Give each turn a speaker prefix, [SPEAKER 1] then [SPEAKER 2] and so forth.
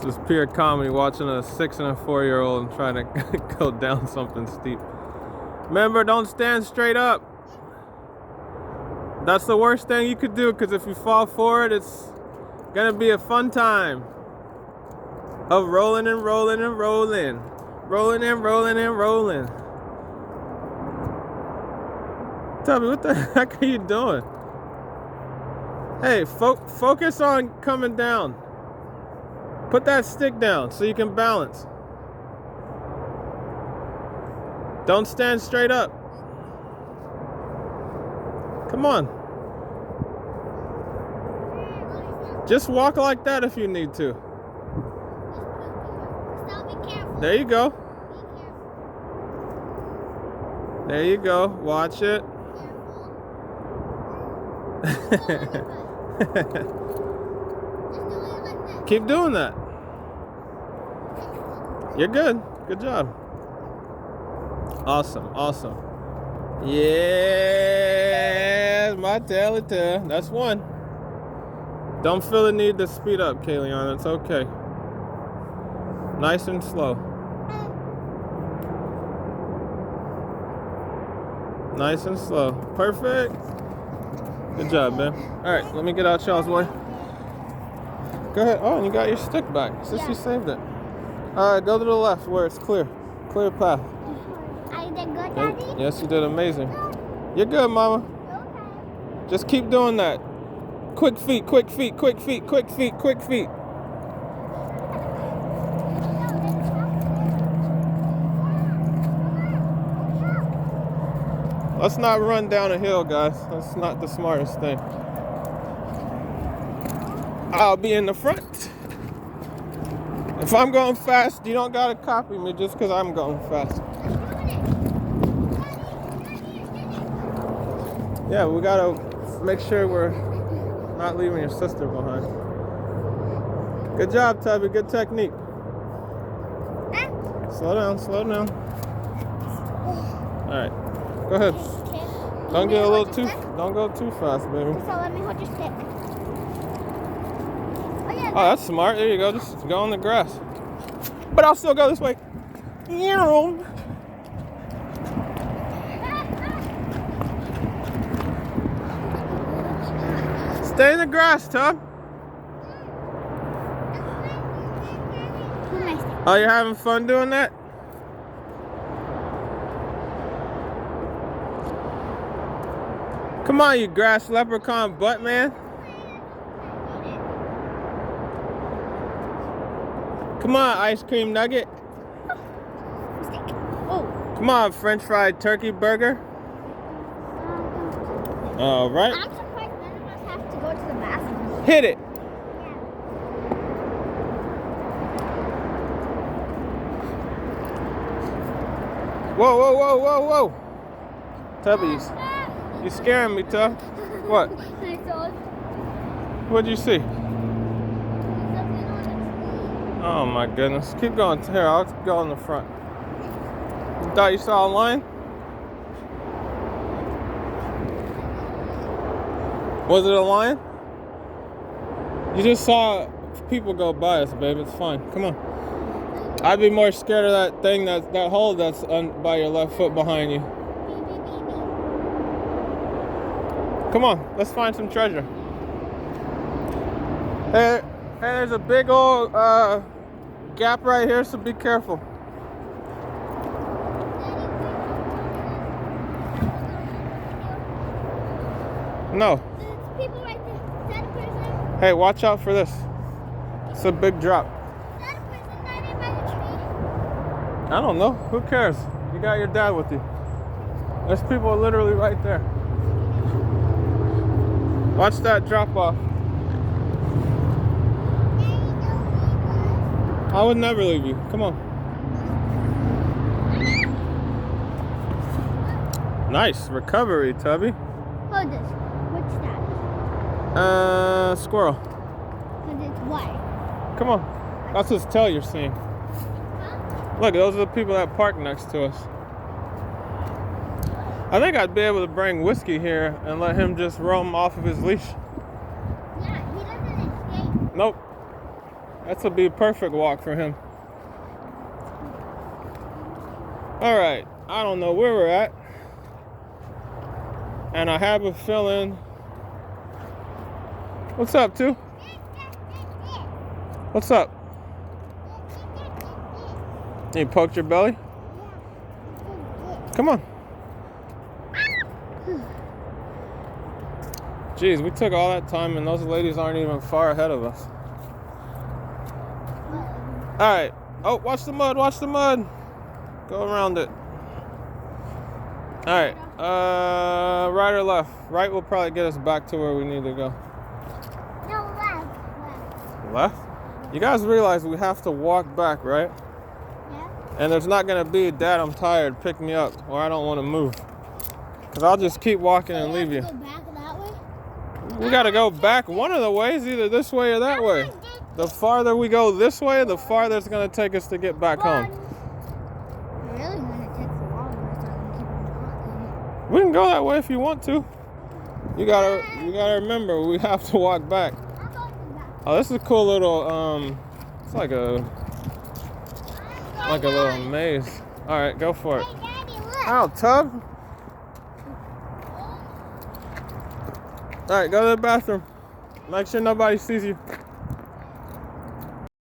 [SPEAKER 1] This is pure comedy, watching a 6 and a 4-year-old trying to go down something steep. Remember, don't stand straight up. That's the worst thing you could do, because if you fall forward, it's gonna be a fun time of rolling and rolling and rolling. Rolling and rolling and rolling. Tubby, what the heck are you doing? Hey, focus on coming down. Put that stick down so you can balance. Don't stand straight up. Come on. Just walk like that if you need to. There you go. There you go. Watch it. Keep doing that. You're good. Good job. Awesome. Awesome. Yeah, my tail. That's one. Don't feel the need to speed up, Kayleon. It's okay. Nice and slow. Nice and slow. Perfect. Good job, man. All right, let me get out y'all's way. Go ahead. Oh, and you got your stick back since you saved it. All right, go to the left where it's clear. Clear path.
[SPEAKER 2] I did good, Daddy?
[SPEAKER 1] Yes, you did amazing. You're good, Mama.
[SPEAKER 2] Okay.
[SPEAKER 1] Just keep doing that. Quick feet, quick feet, quick feet, quick feet, quick feet. Let's not run down a hill, guys. That's not the smartest thing. I'll be in the front. If I'm going fast, you don't gotta copy me just because I'm going fast. Yeah, we gotta make sure we're not leaving your sister behind. Good job, Tubby. Good technique. Slow down, slow down. All right, go ahead. Don't get a little too. Don't go too fast, baby.
[SPEAKER 2] So let me hold your stick.
[SPEAKER 1] Oh, that's smart. There you go. Just go on the grass. But I'll still go this way. Stay in the grass, Tub. Oh, you're having fun doing that? Come on, you grass leprechaun butt man. Come on, ice cream nugget.
[SPEAKER 2] Oh.
[SPEAKER 1] Come on, French fried turkey burger. All right.
[SPEAKER 2] I'm surprised none of us have to go to the bathroom.
[SPEAKER 1] Hit it. Whoa, whoa, whoa, whoa, whoa. Tubby, you scaring me, Tub. What? What'd you see? Oh my goodness. Keep going. Here, I'll go in the front. You thought you saw a lion? Was it a lion? You just saw people go by us, babe. It's fine. Come on. I'd be more scared of that thing, that hole that's by your left foot behind you. Come on. Let's find some treasure. Hey, there's a big old gap right here, so be careful. No.
[SPEAKER 2] There's people right there. Dead person.
[SPEAKER 1] Hey, watch out for this. It's a big drop.
[SPEAKER 2] Dead person not in by the tree.
[SPEAKER 1] I don't know. Who cares? You got your dad with you. There's people literally right there. Watch that drop off. I would never leave you. Come on. Nice recovery, Tubby.
[SPEAKER 2] Hold this. What's that?
[SPEAKER 1] Squirrel.
[SPEAKER 2] Because it's white.
[SPEAKER 1] Come on. That's his tail you're seeing.
[SPEAKER 2] Huh?
[SPEAKER 1] Look, those are the people that park next to us. I think I'd be able to bring Whiskey here and let him just roam off of his leash.
[SPEAKER 2] Yeah, he doesn't escape.
[SPEAKER 1] Nope. That's a be perfect walk for him. All right, I don't know where we're at, and I have a feeling. What's up, too? What's up? You poked your belly? Come on. Jeez, we took all that time and those ladies aren't even far ahead of us. All right. Oh, watch the mud. Watch the mud. Go around it. All right. Right or left? Right will probably get us back to where we need to go.
[SPEAKER 2] No, left.
[SPEAKER 1] Left? You guys realize we have to walk back, right?
[SPEAKER 2] Yeah.
[SPEAKER 1] And there's not going to be, Dad, I'm tired, pick me up, or I don't want to move. Because I'll just keep walking and leave you.
[SPEAKER 2] Go back that way?
[SPEAKER 1] We got to go back one of the ways, either this way or that way. The farther we go this way, the farther it's going to take us to get back home.
[SPEAKER 2] Really going to take a long time to keep on walking.
[SPEAKER 1] We can go that way if you want to. You gotta remember, we have to walk back.
[SPEAKER 2] I'm going back.
[SPEAKER 1] Oh, this is a cool little, it's like a little maze. All right, go for it.
[SPEAKER 2] Hey, Daddy, look.
[SPEAKER 1] Ow, tub. All right, go to the bathroom. Make sure nobody sees you.